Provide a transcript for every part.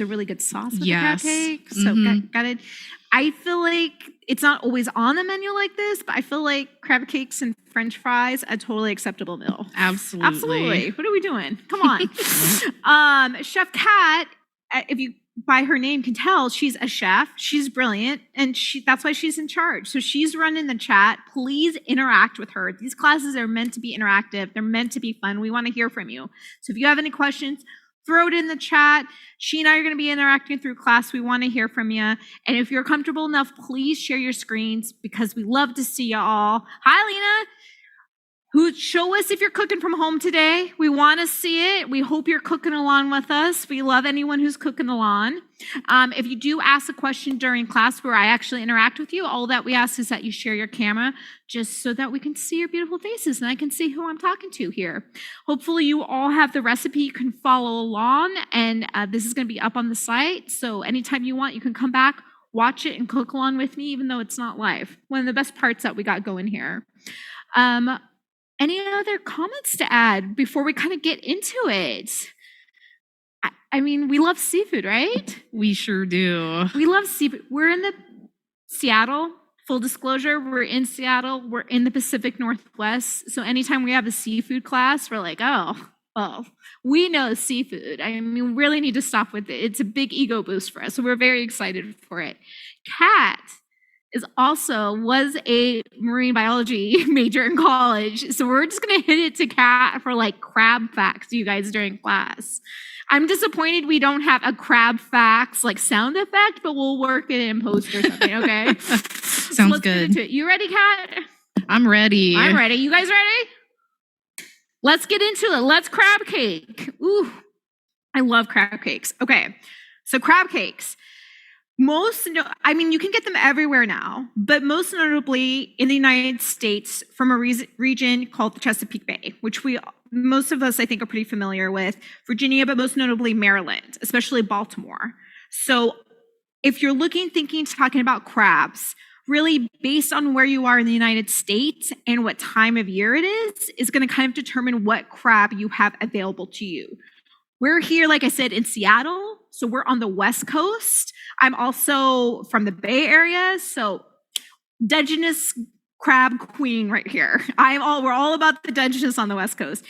a really good sauce with Yes. the crab cake. So got it. I feel like it's not always on the menu like this, but I feel like crab cakes and French fries a totally acceptable meal. Absolutely. Absolutely. What are we doing? Come on. Chef Kat, if you by her name can tell, she's a chef. She's brilliant, and that's why she's in charge. So she's running the chat. Please interact with her. These classes are meant to be interactive. They're meant to be fun. We want to hear from you. So if you have any questions, throw it in the chat. She and I are going to be interacting through class. We want to hear from you. And if you're comfortable enough, please share your screens because we love to see you all. Hi, Lena. Show us if you're cooking from home today. We want to see it. We hope you're cooking along with us. We love anyone who's cooking along. If you do ask a question during class where I actually interact with you, all that we ask is that you share your camera just so that we can see your beautiful faces and I can see who I'm talking to here. Hopefully you all have the recipe you can follow along, and this is going to be up on the site. So anytime you want, you can come back, watch it, and cook along with me, even though it's not live. One of the best parts that we got going here. Any other comments to add before we kind of get into it? I mean, we love seafood, right? We sure do. We love seafood. We're in Seattle. Full disclosure, we're in Seattle. We're in the Pacific Northwest. So anytime we have a seafood class, we're like, oh, we know seafood. I mean, we really need to stop with it. It's a big ego boost for us. So we're very excited for it. Kat was a marine biology major in college. So we're just going to hit it to Kat for like crab facts, you guys, during class. I'm disappointed we don't have a crab facts like sound effect, but we'll work it in post or something, okay? Sounds good. Get into it. You ready, Kat? I'm ready. I'm ready. You guys ready? Let's get into it. Let's crab cake. Ooh, I love crab cakes. Okay, so crab cakes. You can get them everywhere now, but most notably in the United States from a region called the Chesapeake Bay, which most of us, I think, are pretty familiar with. Virginia, but most notably Maryland, especially Baltimore. So if you're talking about crabs, really based on where you are in the United States and what time of year it is going to kind of determine what crab you have available to you. We're here, like I said, in Seattle, so we're on the West Coast. I'm also from the Bay Area, so Dungeness crab queen right here. We're all about the Dungeness on the West Coast.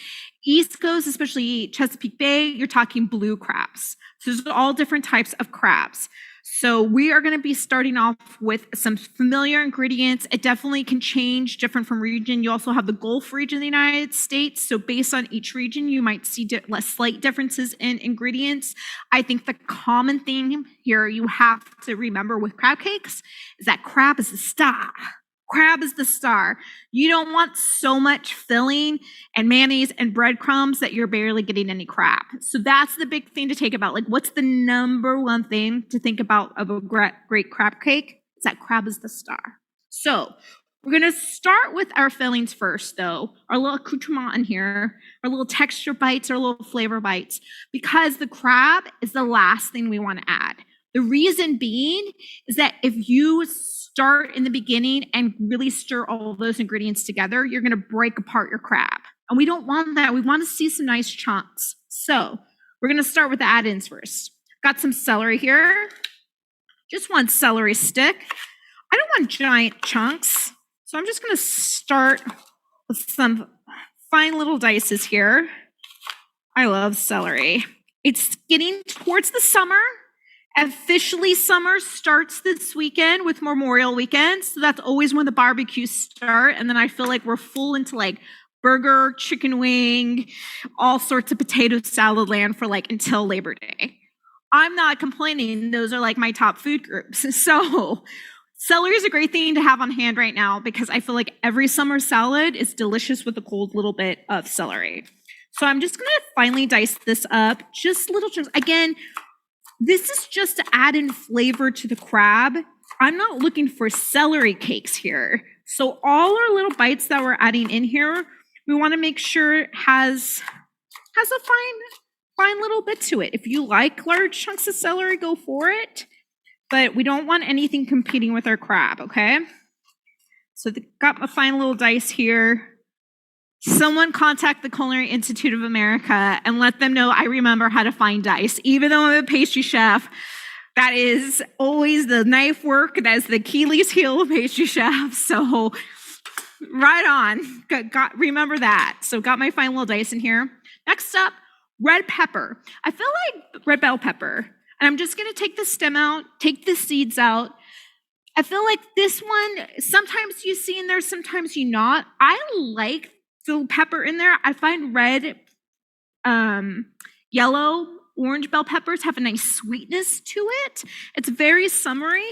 East Coast, especially Chesapeake Bay, you're talking blue crabs. So there's all different types of crabs. So we are going to be starting off with some familiar ingredients. It definitely can change different from region. You also have the Gulf region of the United States. So based on each region, you might see slight differences in ingredients. I think the common thing here you have to remember with crab cakes is that crab is the star. Crab is the star. You don't want so much filling and mayonnaise and breadcrumbs that you're barely getting any crab. So that's the big thing to take about. Like, what's the number one thing to think about of a great crab cake? It's that crab is the star. So we're going to start with our fillings first, though. Our little accoutrement in here, our little texture bites, our little flavor bites, because the crab is the last thing we want to add. The reason being is that if you start in the beginning and really stir all those ingredients together, you're going to break apart your crab. And we don't want that. We want to see some nice chunks. So we're going to start with the add-ins first. Got some celery here. Just one celery stick. I don't want giant chunks. So I'm just going to start with some fine little dices here. I love celery. It's getting towards the summer. Officially, summer starts this weekend with Memorial Weekend. So that's always when the barbecues start. And then I feel like we're full into like burger, chicken wing, all sorts of potato salad land for like until Labor Day. I'm not complaining. Those are like my top food groups. So celery is a great thing to have on hand right now because I feel like every summer salad is delicious with a cold little bit of celery. So I'm just going to finely dice this up, just little chunks. Again, this is just to add in flavor to the crab. I'm not looking for celery cakes here. So all our little bites that we're adding in here, we want to make sure it has a fine little bit to it. If you like large chunks of celery, go for it. But we don't want anything competing with our crab, okay? So got a fine little dice here. someone contact the Culinary Institute of America and let them know I remember how to find dice. Even though I'm a pastry chef, that is always the knife work. That is the Achilles heel of pastry chef. So right on. Remember that. So got my fine little dice in here. Next up, red pepper. I feel like red bell pepper. And I'm just going to take the stem out, take the seeds out. I feel like this one, sometimes you see in there, sometimes you not. I like the pepper in there. I find red, yellow, orange bell peppers have a nice sweetness to it. It's very summery.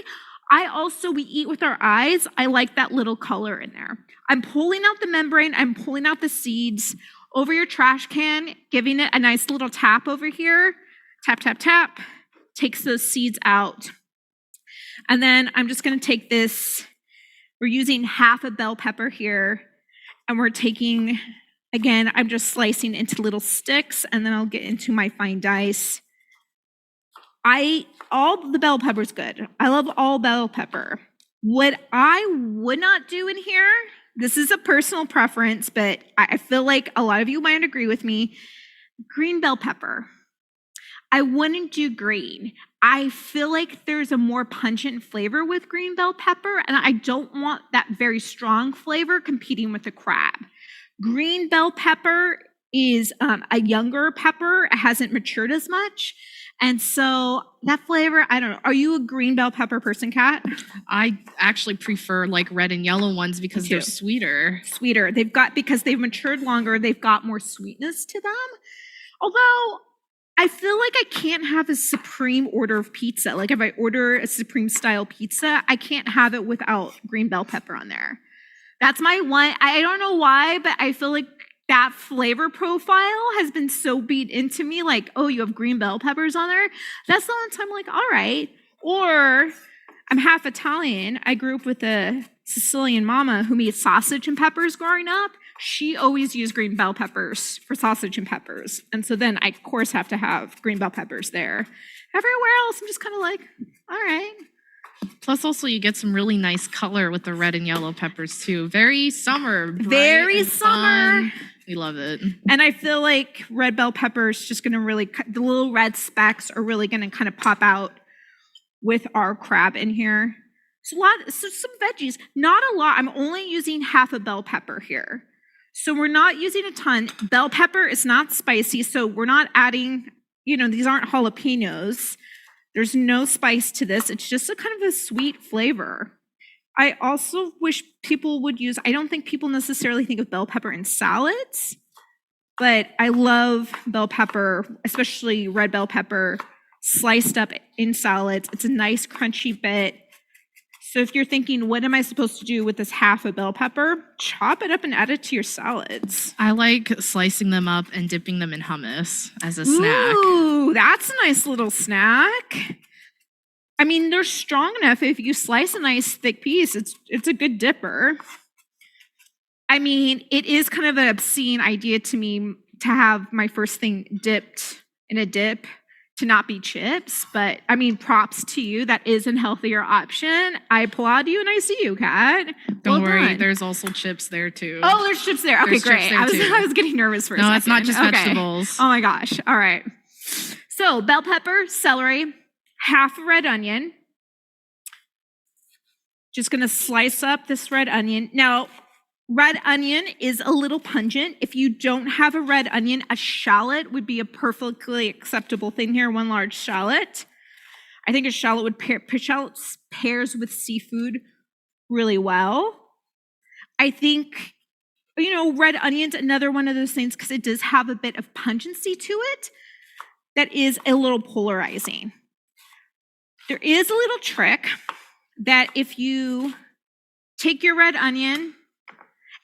We eat with our eyes. I like that little color in there. I'm pulling out the membrane. I'm pulling out the seeds over your trash can, giving it a nice little tap over here. Tap, tap, tap. Takes those seeds out. And then I'm just going to take this. We're using half a bell pepper here. And we're taking, again, I'm just slicing into little sticks. And then I'll get into my fine dice. All the bell pepper's good. I love all bell pepper. What I would not do in here, this is a personal preference, but I feel like a lot of you might agree with me, green bell pepper. I wouldn't do green. I feel like there's a more pungent flavor with green bell pepper, and I don't want that very strong flavor competing with the crab. Green bell pepper is a younger pepper. It hasn't matured as much. And so that flavor, I don't know. Are you a green bell pepper person, Kat? I actually prefer like red and yellow ones because they're sweeter. Sweeter. Because they've matured longer, they've got more sweetness to them. Although I feel like I can't have a supreme order of pizza. Like if I order a supreme style pizza, I can't have it without green bell pepper on there. That's my one. I don't know why, but I feel like that flavor profile has been so beat into me. Like, oh, you have green bell peppers on there. That's the one time I'm like, all right. Or I'm half Italian. I grew up with a Sicilian mama who made sausage and peppers growing up. She always used green bell peppers for sausage and peppers. And so then I, of course, have to have green bell peppers there. Everywhere else, I'm just kind of like, all right. Plus, also, you get some really nice color with the red and yellow peppers, too. Very summer. Very summer. Fun. We love it. And I feel like red bell pepper is just going to really, the little red specks are really going to kind of pop out with our crab in here. So some veggies, not a lot. I'm only using half a bell pepper here. So we're not using a ton. Bell pepper is not spicy, so we're not adding, these aren't jalapenos. There's no spice to this. It's just a kind of a sweet flavor. I also wish people would use, I don't think people necessarily think of bell pepper in salads, but I love bell pepper, especially red bell pepper, sliced up in salads. It's a nice crunchy bit. So if you're thinking, what am I supposed to do with this half a bell pepper? Chop it up and add it to your salads. I like slicing them up and dipping them in hummus as a snack. Ooh, that's a nice little snack. I mean, they're strong enough. If you slice a nice thick piece, it's a good dipper. I mean, it is kind of an obscene idea to me to have my first thing dipped in a dip, to not be chips, but I mean, props to you. That is a healthier option. I applaud you and I see you, Kat. Don't worry, there's also chips there too. Oh, there's chips there. Okay, There's great. chips there, too. I was getting nervous for a second. No, it's not just vegetables. Oh my gosh. All right. So bell pepper, celery, half a red onion. Just gonna slice up this red onion. Now, red onion is a little pungent. If you don't have a red onion, a shallot would be a perfectly acceptable thing here, one large shallot. I think a shallot would pairs with seafood really well. I think, red onion's another one of those things because it does have a bit of pungency to it that is a little polarizing. There is a little trick that if you take your red onion,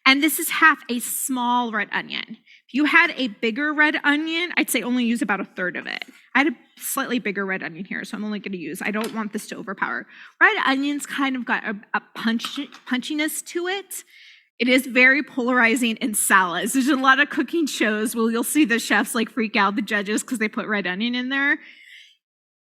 and this is half a small red onion. If you had a bigger red onion, I'd say only use about a third of it. I had a slightly bigger red onion here, so I'm only going to use, I don't want this to overpower. Red onion's kind of got a punchiness to it. It is very polarizing in salads. There's a lot of cooking shows where you'll see the chefs freak out, the judges, because they put red onion in there.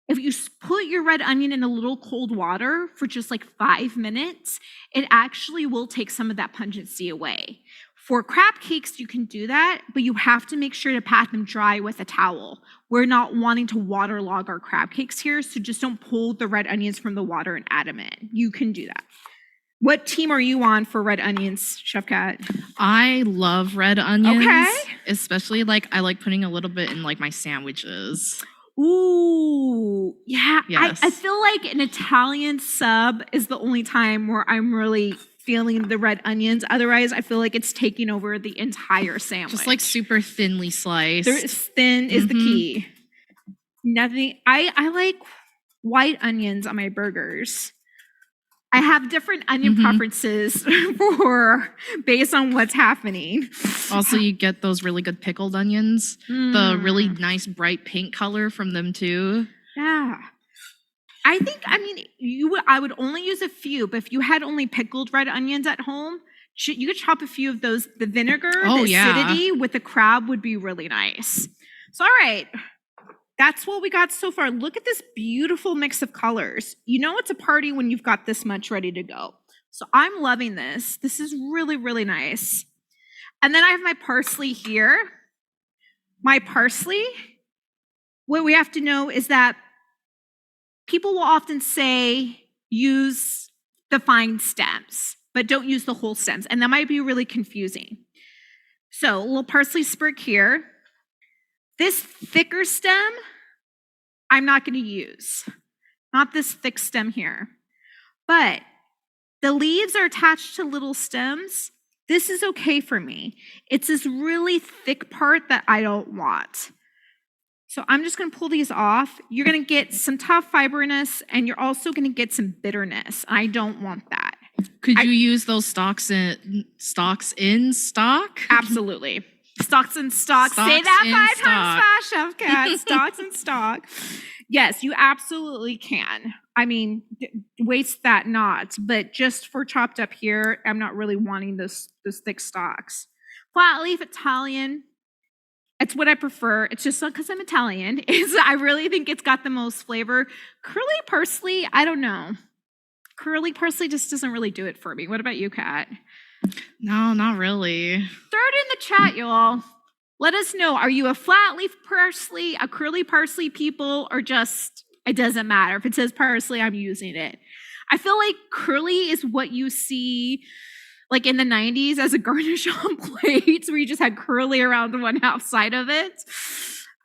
If you put your red onion in a little cold water for just 5 minutes, it actually will take some of that pungency away. For crab cakes, you can do that, but you have to make sure to pat them dry with a towel. We're not wanting to waterlog our crab cakes here, so just don't pull the red onions from the water and add them in. You can do that. What team are you on for red onions, Chef Kat? I love red onions. Okay. Especially I like putting a little bit in my sandwiches. Ooh, yeah. Yes. I feel like an Italian sub is the only time where I'm really feeling the red onions. Otherwise, I feel like it's taking over the entire sandwich. Just super thinly sliced. Thin is the key. Nothing. I like white onions on my burgers. I have different onion preferences based on what's happening. Also, you get those really good pickled onions. The really nice bright pink color from them too. Yeah. I would only use a few, but if you had only pickled red onions at home, you could chop a few of those. The vinegar, the acidity with the crab would be really nice. So, all right. That's what we got so far. Look at this beautiful mix of colors. You know it's a party when you've got this much ready to go. So I'm loving this. This is really, really nice. And then I have my parsley here. My parsley, what we have to know is that people will often say use the fine stems, but don't use the whole stems. And that might be really confusing. So a little parsley sprig here. This thicker stem, I'm not going to use. Not this thick stem here. But the leaves are attached to little stems. This is okay for me. It's this really thick part that I don't want. So I'm just going to pull these off. You're going to get some tough fiberness, and you're also going to get some bitterness. I don't want that. Could you use those stalks in stock? Absolutely. Stocks and stock. Say that 5 times fast, Chef Kat. Stocks and stock. Yes, you absolutely can. I mean, waste that not. But just for chopped up here, I'm not really wanting those thick stalks. Flat leaf Italian. It's what I prefer. It's just not because I'm Italian. I really think it's got the most flavor. Curly parsley, I don't know. Curly parsley just doesn't really do it for me. What about you, Kat? No, not really. Throw it in the chat, y'all. Let us know. Are you a flat leaf parsley, a curly parsley people, or just, it doesn't matter. If it says parsley, I'm using it. I feel like curly is what you see like in the 90s as a garnish on plates where you just had curly around the one half side of it.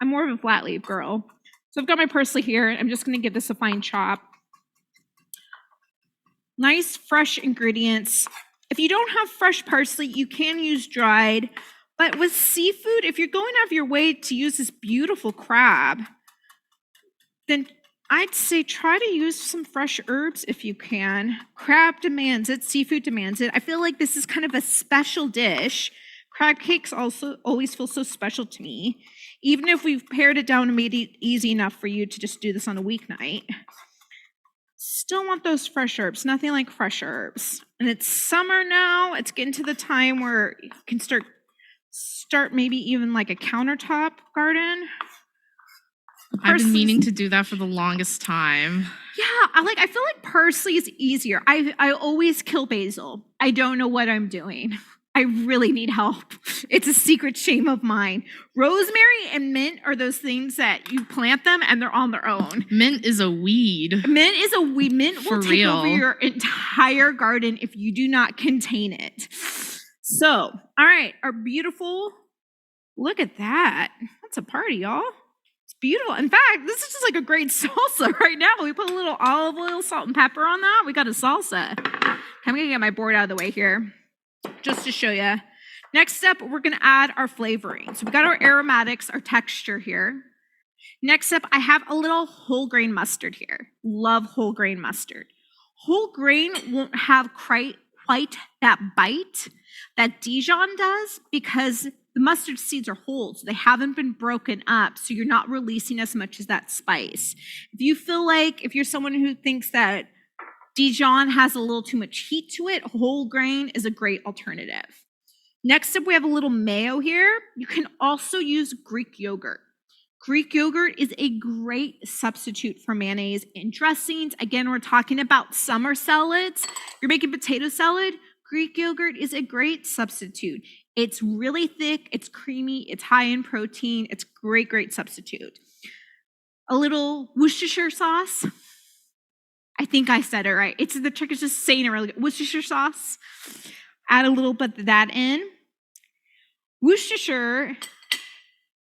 I'm more of a flat leaf girl. So I've got my parsley here. I'm just going to give this a fine chop. Nice fresh ingredients. If you don't have fresh parsley, you can use dried. But with seafood, if you're going out of your way to use this beautiful crab, then I'd say try to use some fresh herbs if you can. Crab demands it. Seafood demands it. I feel like this is kind of a special dish. Crab cakes also always feel so special to me. Even if we've pared it down and made it easy enough for you to just do this on a weeknight. Still want those fresh herbs. Nothing like fresh herbs. And it's summer now. It's getting to the time where you can start maybe even like a countertop garden. I've been meaning to do that for the longest time. Yeah, I feel like parsley is easier. I always kill basil. I don't know what I'm doing. I really need help. It's a secret shame of mine. Rosemary and mint are those things that you plant them and they're on their own. Mint is a weed. Mint is a weed. Mint will take real. over your entire garden if you do not contain it. So, all right, our beautiful, look at that. That's a party, y'all. It's beautiful. In fact, this is just like a great salsa right now. We put a little olive oil, salt, and pepper on that. We got a salsa. I'm going to get my board out of the way here just to show you. Next up, we're going to add our flavoring. So we got our aromatics, our texture here. Next up, I have a little whole grain mustard here. Love whole grain mustard. Whole grain won't have quite that bite that Dijon does because the mustard seeds are whole, so they haven't been broken up, so you're not releasing as much as that spice. If you feel like, if you're someone who thinks that Dijon has a little too much heat to it, whole grain is a great alternative. Next up, we have a little mayo here. You can also use Greek yogurt. Greek yogurt is a great substitute for mayonnaise in dressings. Again, we're talking about summer salads. You're making potato salad, Greek yogurt is a great substitute. It's really thick, it's creamy, it's high in protein. It's great, great substitute. A little Worcestershire sauce. I think I said it right. It's the trick is just saying it really good. Worcestershire sauce. Add a little bit of that in. Worcestershire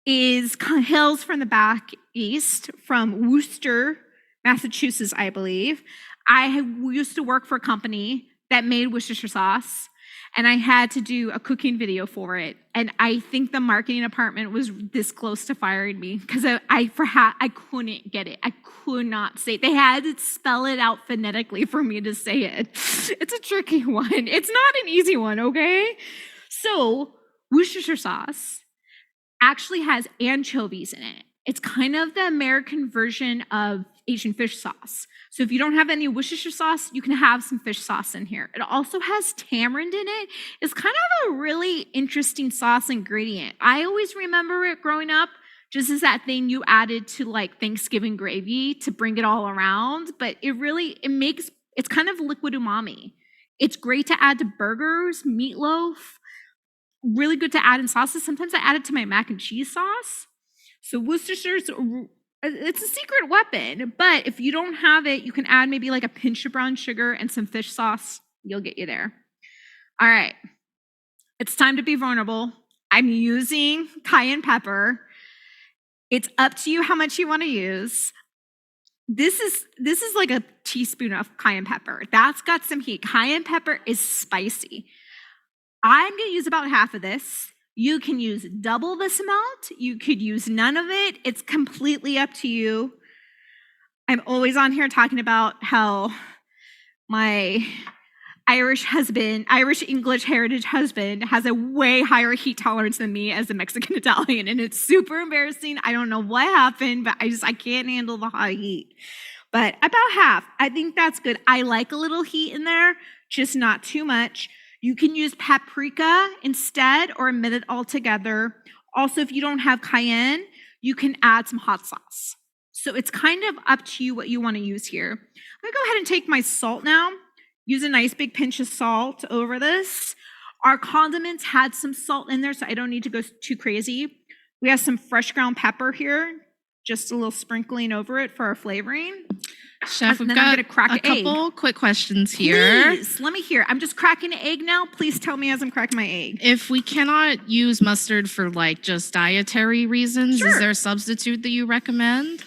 hails from the back east, from Worcester, Massachusetts, I believe. Used to work for a company that made Worcestershire sauce, and I had to do a cooking video for it. And I think the marketing department was this close to firing me because I couldn't get it. I could not say it. They had to spell it out phonetically for me to say it. It's a tricky one. It's not an easy one, okay? So Worcestershire sauce actually has anchovies in it. It's kind of the American version of Asian fish sauce. So if you don't have any Worcestershire sauce, you can have some fish sauce in here. It also has tamarind in it. It's kind of a really interesting sauce ingredient. I always remember it growing up just as that thing you added to like Thanksgiving gravy to bring it all around, but it's kind of liquid umami. It's great to add to burgers, meatloaf, really good to add in sauces. Sometimes I add it to my mac and cheese sauce. So Worcestershire's, it's a secret weapon, but if you don't have it, you can add maybe like a pinch of brown sugar and some fish sauce. You'll get you there. All right, it's time to be vulnerable. I'm using cayenne pepper. It's up to you how much you want to use. This is like a teaspoon of cayenne pepper. That's got some heat. Cayenne pepper is spicy. I'm going to use about half of this. You can use double this amount. You could use none of it. It's completely up to you. I'm always on here talking about how my Irish English heritage husband has a way higher heat tolerance than me as a Mexican Italian, and it's super embarrassing. I don't know what happened, but I can't handle the high heat. But about half, I think that's good. I like a little heat in there, just not too much. You can use paprika instead or omit it altogether. Also, if you don't have cayenne, you can add some hot sauce. So it's kind of up to you what you want to use here. I'm going to go ahead and take my salt now. Use a nice big pinch of salt over this. Our condiments had some salt in there, so I don't need to go too crazy. We have some fresh ground pepper here, just a little sprinkling over it for our flavoring. Chef, And we've then I'm got gonna crack a an egg. couple quick questions here. Please, let me hear. I'm just cracking an egg now. Please tell me as I'm cracking my egg. If we cannot use mustard for like just dietary reasons, Sure. is there a substitute that you recommend?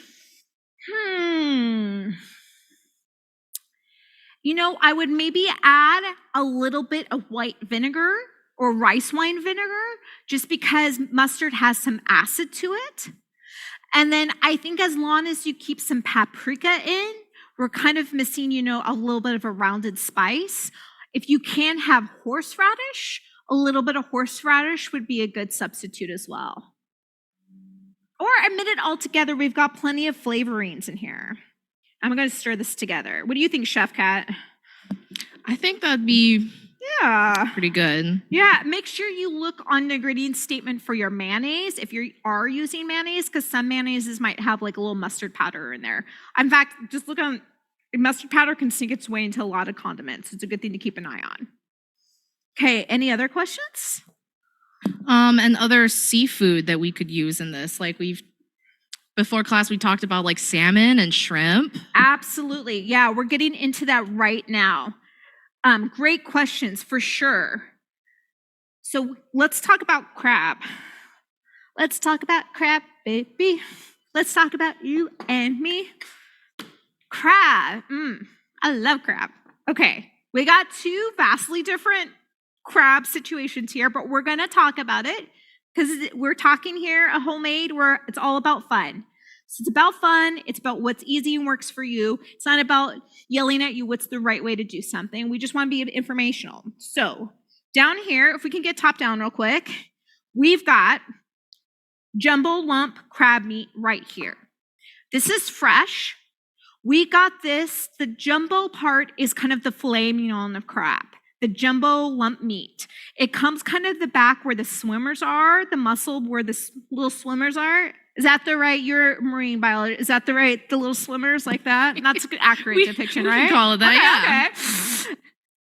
You know, I would maybe add a little bit of white vinegar or rice wine vinegar, just because mustard has some acid to it. And then I think as long as you keep some paprika in, we're kind of missing, a little bit of a rounded spice. If you can have horseradish, a little bit of horseradish would be a good substitute as well. Or omit it altogether. We've got plenty of flavorings in here. I'm going to stir this together. What do you think, Chef Kat? I think that'd be Yeah. pretty good. Yeah, make sure you look on the ingredient statement for your mayonnaise if you are using mayonnaise, because some mayonnaises might have like a little mustard powder in there. In fact, just look on, mustard powder can sneak its way into a lot of condiments. It's a good thing to keep an eye on. Okay, any other questions? And other seafood that we could use in this, like before class we talked about like salmon and shrimp. Absolutely. Yeah, we're getting into that right now. Great questions for sure. So let's talk about crab. Let's talk about crab, baby. Let's talk about you and me. Crab. I love crab. Okay, we got two vastly different crab situations here, but we're going to talk about it because we're talking here a homemade where it's all about fun. So it's about fun. It's about what's easy and works for you. It's not about yelling at you what's the right way to do something. We just want to be informational. So down here, if we can get top down real quick, we've got jumbo lump crab meat right here. This is fresh. We got this. The jumbo part is kind of the filet mignon of crab, the jumbo lump meat. It comes kind of the back where the swimmers are, the muscle where the little swimmers are. Is that the right, you're a marine biologist, is that the right, the little swimmers like that? That's an accurate depiction, we right? can call it that, yeah. Okay.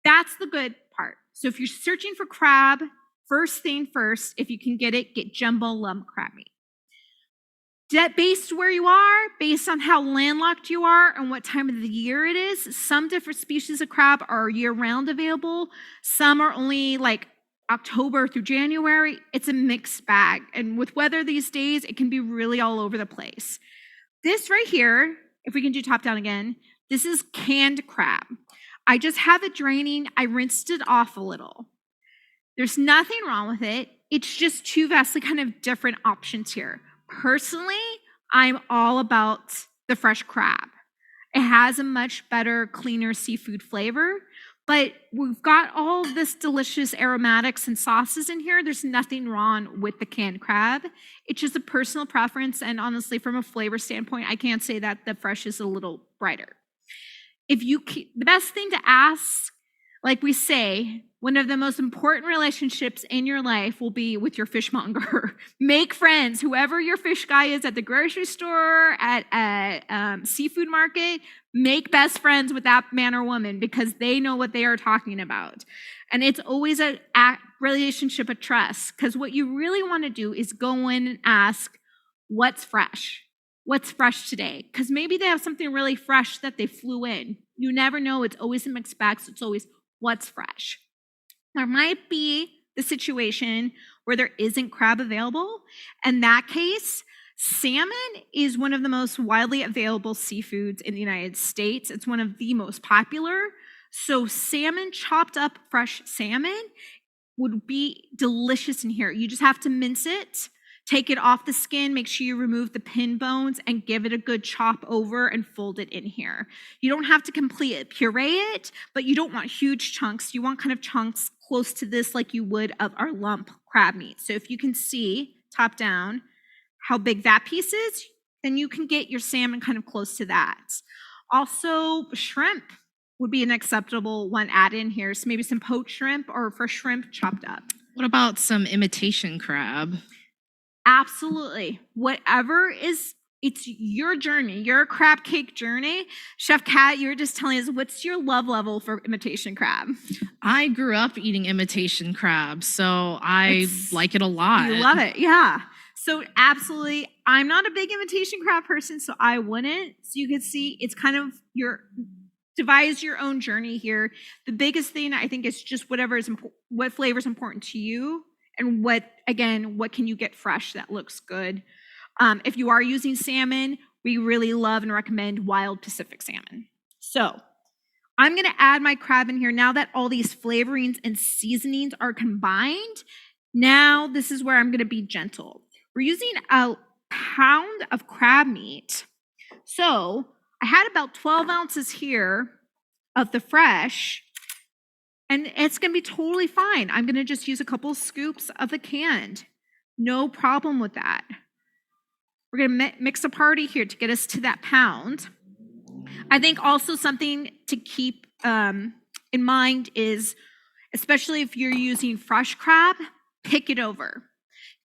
That's the good part. So if you're searching for crab, First thing first, if you can get it, get jumbo lump crab meat. Based where you are, based on how landlocked you are and what time of the year it is, some different species of crab are year-round available. Some are only like October through January. It's a mixed bag. And with weather these days, it can be really all over the place. This right here, if we can do top down again, this is canned crab. I just have it draining. I rinsed it off a little. There's nothing wrong with it. It's just two vastly kind of different options here. Personally, I'm all about the fresh crab. It has a much better, cleaner seafood flavor, but we've got all this delicious aromatics and sauces in here. There's nothing wrong with the canned crab. It's just a personal preference, and honestly, from a flavor standpoint, I can't say that the fresh is a little brighter. The best thing to ask, like we say, one of the most important relationships in your life will be with your fishmonger. Make friends. Whoever your fish guy is at the grocery store, at a seafood market, make best friends with that man or woman because they know what they are talking about. And it's always a relationship of trust, because what you really want to do is go in and ask, what's fresh? What's fresh today? Because maybe they have something really fresh that they flew in. You never know. It's always a mixed bag, so it's always what's fresh. There might be the situation where there isn't crab available. In that case, salmon is one of the most widely available seafoods in the United States. It's one of the most popular. So salmon, chopped up fresh salmon, would be delicious in here. You just have to mince it, take it off the skin, make sure you remove the pin bones, and give it a good chop over and fold it in here. You don't have to puree it, but you don't want huge chunks. You want kind of chunks close to this like you would of our lump crab meat. So if you can see, top down, how big that piece is, then you can get your salmon kind of close to that. Also, shrimp would be an acceptable one add in here. So maybe some poached shrimp or fresh shrimp chopped up. What about some imitation crab? Absolutely. Whatever it's your journey, your crab cake journey. Chef Kat, you were just telling us, what's your love level for imitation crab? I grew up eating imitation crab, so I like it a lot. You love it, yeah. So absolutely, I'm not a big imitation crab person, so I wouldn't. So you can see it's kind of devise your own journey here. The biggest thing I think is just what flavor is important to you, and what can you get fresh that looks good. If you are using salmon, we really love and recommend wild Pacific salmon. So I'm going to add my crab in here now that all these flavorings and seasonings are combined. Now this is where I'm going to be gentle. We're using a pound of crab meat. So I had about 12 ounces here of the fresh, and it's going to be totally fine. I'm going to just use a couple of scoops of the canned. No problem with that. We're going to mix a party here to get us to that pound. I think also something to keep in mind is, especially if you're using fresh crab, pick it over.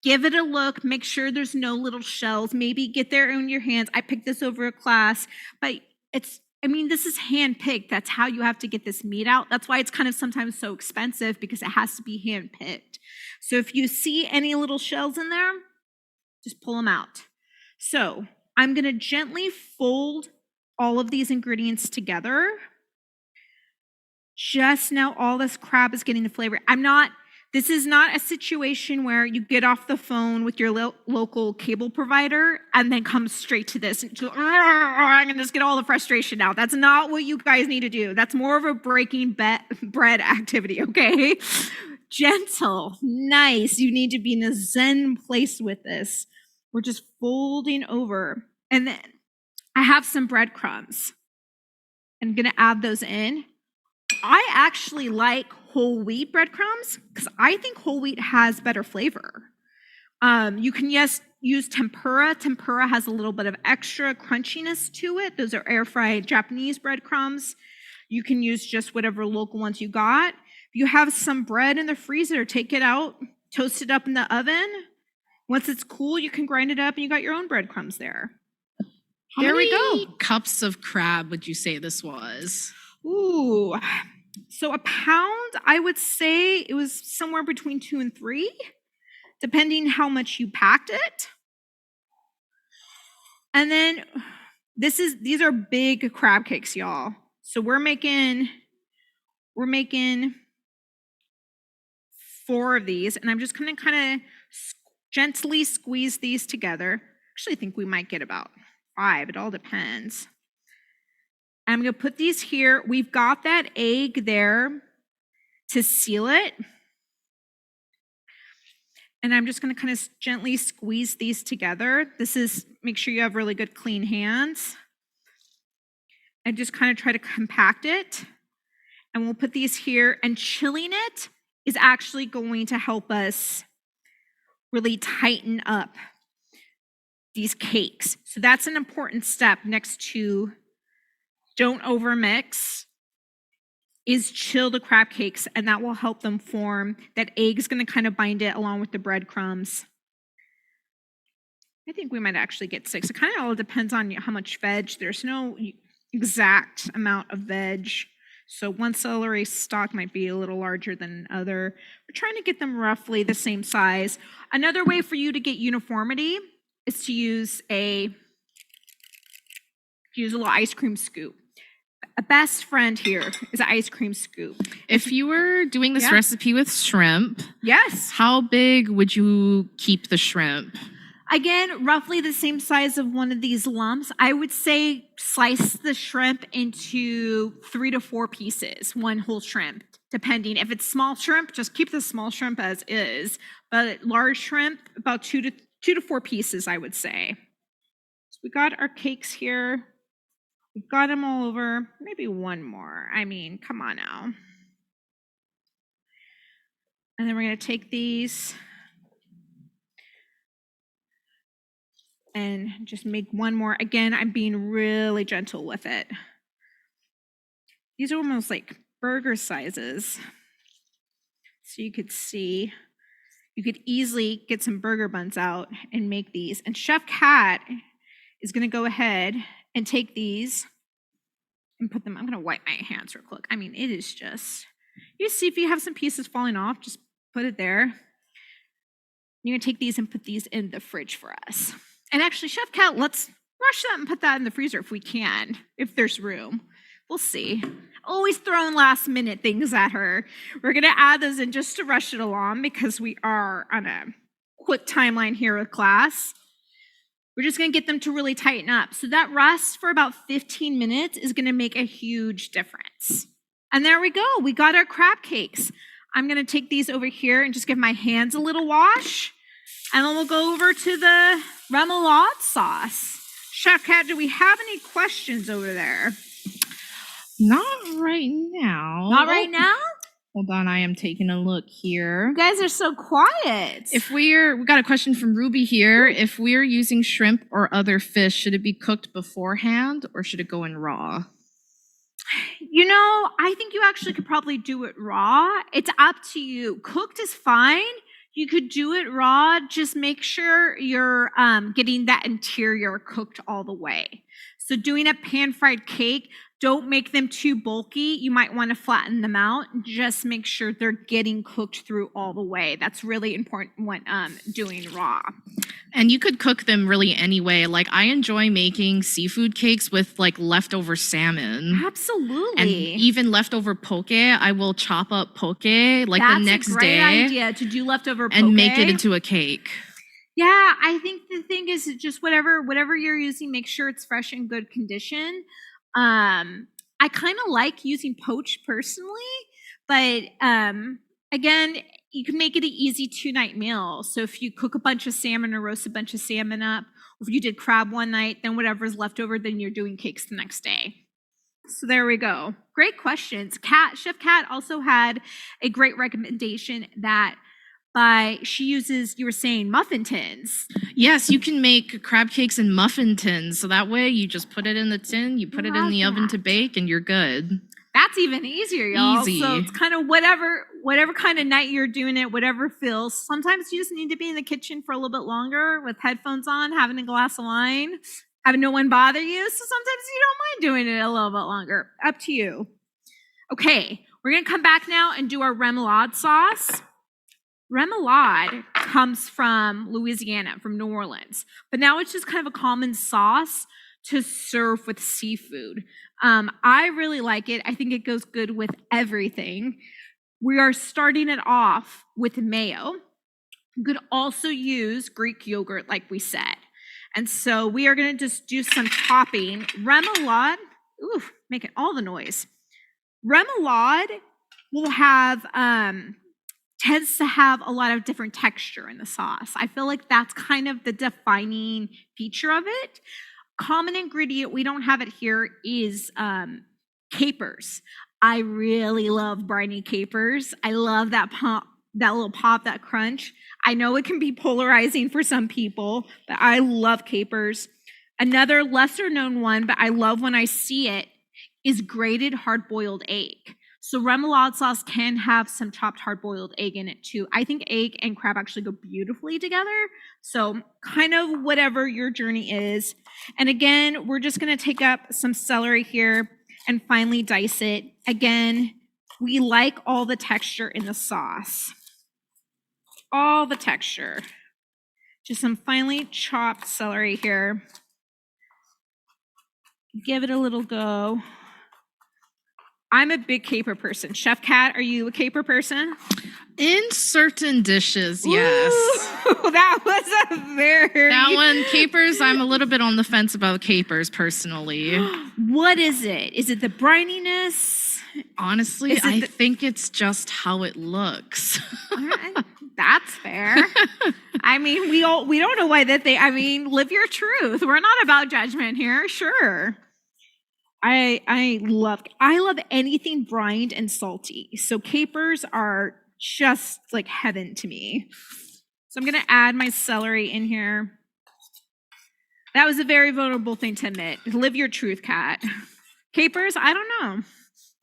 Give it a look, make sure there's no little shells, maybe get there in your hands. I picked this over a class, but this is hand-picked. That's how you have to get this meat out. That's why it's kind of sometimes so expensive, because it has to be hand-picked. So if you see any little shells in there, just pull them out. So I'm going to gently fold all of these ingredients together. Just now, all this crab is getting the flavor. This is not a situation where you get off the phone with your local cable provider and then come straight to this. And I'm going to just get all the frustration out. That's not what you guys need to do. That's more of a breaking bread activity, okay? Gentle, nice. You need to be in a zen place with this. We're just folding over. And then I have some breadcrumbs. I'm going to add those in. I actually like whole wheat breadcrumbs because I think whole wheat has better flavor. You can use tempura. Tempura has a little bit of extra crunchiness to it. Those are air-fried Japanese breadcrumbs. You can use just whatever local ones you got. If you have some bread in the freezer, take it out, toast it up in the oven. Once it's cool, you can grind it up and you got your own breadcrumbs there. There we go. Cups of crab would you say this was? Ooh, So a pound, I would say it was somewhere between 2 and 3, depending how much you packed it. And then these are big crab cakes, y'all. So we're making 4 of these, and I'm just gonna kind of gently squeeze these together. Actually, I think we might get about 5. It all depends. I'm gonna put these here. We've got that egg there to seal it. And I'm just gonna kind of gently squeeze these together. Make sure you have really good clean hands. And just kind of try to compact it. And we'll put these here, and chilling it is actually going to help us really tighten up these cakes. So that's an important step next to don't overmix, is chill the crab cakes, and that will help them form. That egg is going to kind of bind it along with the breadcrumbs. I think we might actually get 6. It kind of all depends on how much veg. There's no exact amount of veg. So one celery stalk might be a little larger than other. We're trying to get them roughly the same size. Another way for you to get uniformity is to use a little ice cream scoop. A best friend here is an ice cream scoop. If you were doing this recipe with shrimp, yes, how big would you keep the shrimp? Again, roughly the same size of one of these lumps. I would say slice the shrimp into 3 to 4 pieces, one whole shrimp, depending. If it's small shrimp, just keep the small shrimp as is. But large shrimp, about 2 to 4 pieces, I would say. So we got our cakes here. We've got them all over. Maybe one more. I mean, come on now. And then we're going to take these and just make one more. Again, I'm being really gentle with it. These are almost like burger sizes. So you could see, you could easily get some burger buns out and make these. And Chef Kat is going to go ahead and take these and put them, I'm going to wipe my hands real quick. I mean, it is just, you see if you have some pieces falling off, just put it there. You're going to take these and put these in the fridge for us. And actually, Chef Kat, let's rush that and put that in the freezer if we can, if there's room. We'll see. Always throwing last minute things at her. We're going to add those in just to rush it along because we are on a quick timeline here with class. We're just going to get them to really tighten up. So that rest for about 15 minutes is going to make a huge difference. And there we go. We got our crab cakes. I'm going to take these over here and just give my hands a little wash. And then we'll go over to the remoulade sauce. Chef Kat, do we have any questions over there? Not right now. Not right now? Hold on, I am taking a look here. You guys are so quiet. We got a question from Ruby here. If we're using shrimp or other fish, should it be cooked beforehand or should it go in raw? You know, I think you actually could probably do it raw. It's up to you. Cooked is fine. You could do it raw. Just make sure you're getting that interior cooked all the way. So doing a pan-fried cake, don't make them too bulky. You might want to flatten them out. Just make sure they're getting cooked through all the way. That's really important when doing raw. And you could cook them really anyway. Like I enjoy making seafood cakes with like leftover salmon. Absolutely. And even leftover poke. I will chop up poke like the next day. That's a great idea to do leftover poke. And make it into a cake. Yeah, I think the thing is just whatever you're using, make sure it's fresh and good condition. I kind of like using poached personally, but again, you can make it an easy 2-night meal. So if you cook a bunch of salmon or roast a bunch of salmon up, or if you did crab one night, then whatever's left over, then you're doing cakes the next day. So there we go. Great questions. Chef Kat also had a great recommendation that she uses, you were saying, muffin tins. Yes, you can make crab cakes in muffin tins. So that way you just put it in the tin, you put it in the oven to bake, and you're good. That's even easier, y'all. Easy. So it's kind of whatever kind of night you're doing it, whatever feels. Sometimes you just need to be in the kitchen for a little bit longer with headphones on, having a glass of wine, having no one bother you. So sometimes you don't mind doing it a little bit longer. Up to you. Okay, We're gonna come back now and do our remoulade sauce. Remoulade comes from Louisiana, from New Orleans, but now it's just kind of a common sauce to serve with seafood. I really like it. I think it goes good with everything. We are starting it off with mayo. You could also use Greek yogurt, like we said. And so we are going to just do some topping. Remoulade, ooh, making all the noise. Remoulade will have, tends to have a lot of different texture in the sauce. I feel like that's kind of the defining feature of it. Common ingredient, we don't have it here, is capers. I really love briny capers. I love that pop, that little pop, that crunch. I know it can be polarizing for some people, but I love capers. Another lesser known one, but I love when I see it, is grated hard-boiled egg. So remoulade sauce can have some chopped hard-boiled egg in it too. I think egg and crab actually go beautifully together. So kind of whatever your journey is. And again, we're just gonna take up some celery here and finely dice it. Again, we like all the texture in the sauce. All the texture. Just some finely chopped celery here. Give it a little go. I'm a big caper person. Chef Kat, are you a caper person? In certain dishes, yes. Ooh, that was a very... That one, capers, I'm a little bit on the fence about capers personally. What is it? Is it the brininess? Honestly, I think it's just how it looks. That's fair. I mean, we don't know why that live your truth. We're not about judgment here, sure. I love anything brined and salty. So capers are just like heaven to me. So I'm gonna add my celery in here. That was a very vulnerable thing to admit. Live your truth, Kat. Capers, I don't know.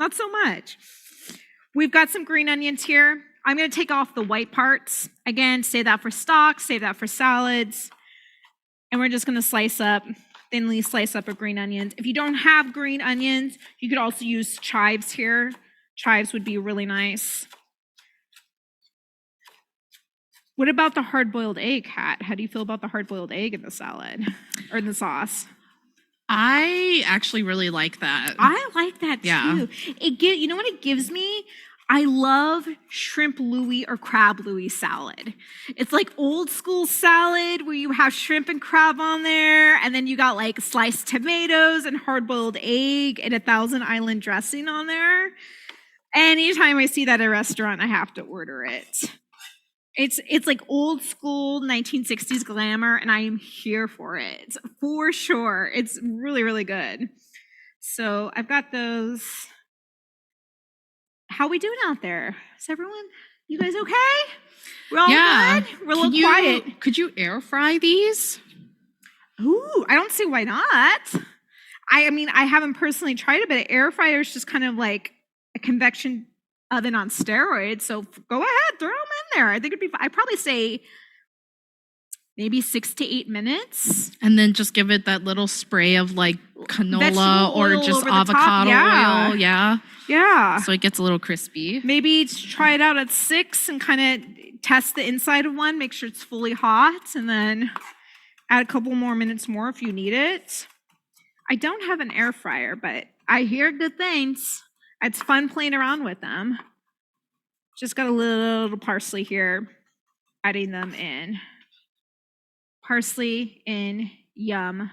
Not so much. We've got some green onions here. I'm gonna take off the white parts. Again, save that for stock, save that for salads. And we're just gonna thinly slice up our green onions. If you don't have green onions, you could also use chives here. Chives would be really nice. What about the hard-boiled egg, Kat? How do you feel about the hard-boiled egg in the salad or in the sauce? I actually really like that. I like that too. Yeah. You know what it gives me? I love shrimp Louis or crab Louis salad. It's like old school salad where you have shrimp and crab on there, and then you got like sliced tomatoes and hard-boiled egg and a Thousand Island dressing on there. Anytime I see that at a restaurant, I have to order it. It's like old school 1960s glamour, and I am here for it, for sure. It's really, really good. So I've got those. How we doing out there? Is everyone, you guys okay? We're all good? We're a little quiet. Could you air fry these? Ooh, I don't see why not. I mean, I haven't personally tried it, but an air fryer is just kind of like a convection oven on steroids. So go ahead, throw them in there. I think it'd be, I'd probably say maybe 6 to 8 minutes. And then just give it that little spray of like canola or just avocado oil. Yeah. Yeah. So it gets a little crispy. Maybe try it out at 6 and kind of test the inside of one, make sure it's fully hot, and then add a couple more minutes more if you need it. I don't have an air fryer, but I hear good things. It's fun playing around with them. Just got a little parsley here, adding them in. Parsley in, yum.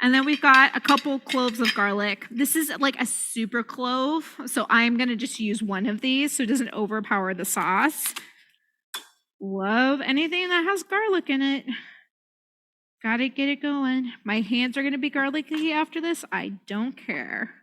And then we've got a couple cloves of garlic. This is like a super clove, so I'm gonna just use one of these so it doesn't overpower the sauce. Love anything that has garlic in it. Gotta get it going. My hands are gonna be garlicky after this. I don't care.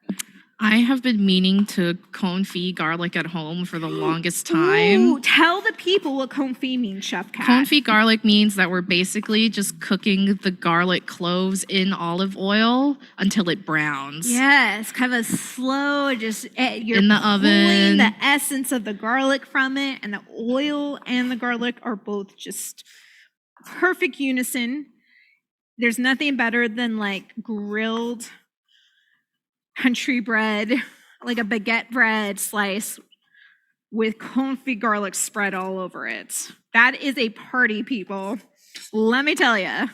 I have been meaning to confit garlic at home for the longest time. Ooh, tell the people what confit means, Chef Kat. Confit garlic means that we're basically just cooking the garlic cloves in olive oil until it browns. Yes, kind of slow, just you're in the pulling oven. the essence of the garlic from it, and the oil and the garlic are both just perfect unison. There's nothing better than like grilled country bread, like a baguette bread slice with confit garlic spread all over it. That is a party, people. Let me tell you.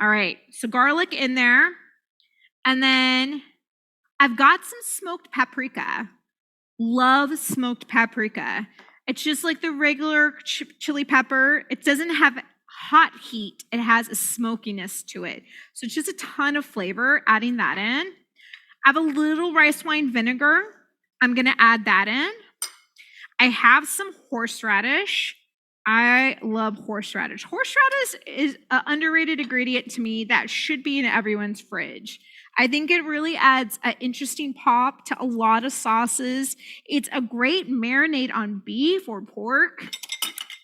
All right, so garlic in there. And then I've got some smoked paprika. Love smoked paprika. It's just like the regular chili pepper. It doesn't have hot heat. It has a smokiness to it. So it's just a ton of flavor, adding that in. I have a little rice wine vinegar. I'm gonna add that in. I have some horseradish. I love horseradish. Horseradish is an underrated ingredient to me that should be in everyone's fridge. I think it really adds an interesting pop to a lot of sauces. It's a great marinade on beef or pork.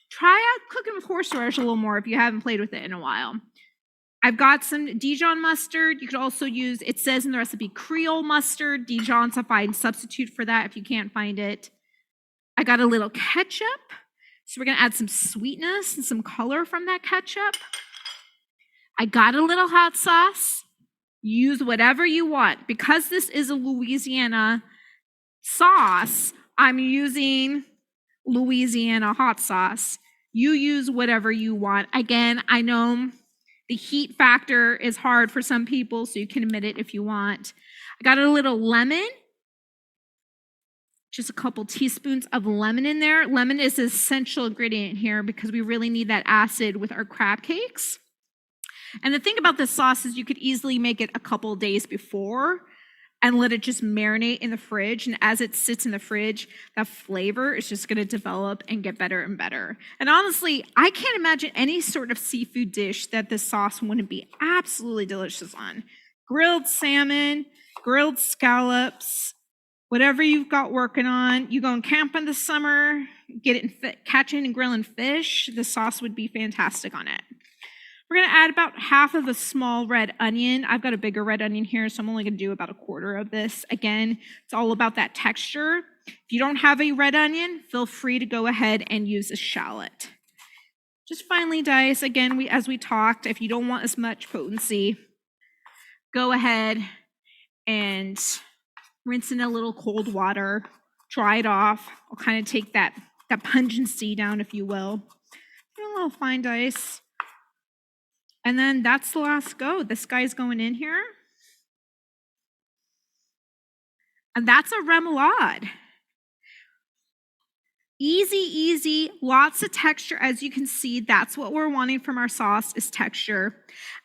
Try out cooking with horseradish a little more if you haven't played with it in a while. I've got some Dijon mustard. You could also use, it says in the recipe, Creole mustard. Dijon's a fine substitute for that if you can't find it. I got a little ketchup. So we're gonna add some sweetness and some color from that ketchup. I got a little hot sauce. Use whatever you want. Because this is a Louisiana sauce, I'm using Louisiana hot sauce. You use whatever you want. Again, I know the heat factor is hard for some people, so you can omit it if you want. I got a little lemon. Just a couple teaspoons of lemon in there. Lemon is an essential ingredient here because we really need that acid with our crab cakes. And the thing about this sauce is you could easily make it a couple days before and let it just marinate in the fridge. And as it sits in the fridge, that flavor is just gonna develop and get better and better. And honestly, I can't imagine any sort of seafood dish that this sauce wouldn't be absolutely delicious on. Grilled salmon, grilled scallops, whatever you've got working on. You going camping this summer, catching and grilling fish, the sauce would be fantastic on it. We're gonna add about half of a small red onion. I've got a bigger red onion here, so I'm only gonna do about a quarter of this. Again, it's all about that texture. If you don't have a red onion, feel free to go ahead and use a shallot. Just finely dice. Again, as we talked, if you don't want as much potency, go ahead and rinse in a little cold water, dry it off. I'll kind of take that pungency down, if you will. Do a little fine dice. And then that's the last go. This guy's going in here. And that's a remoulade. Easy, easy, lots of texture. As you can see, that's what we're wanting from our sauce is texture.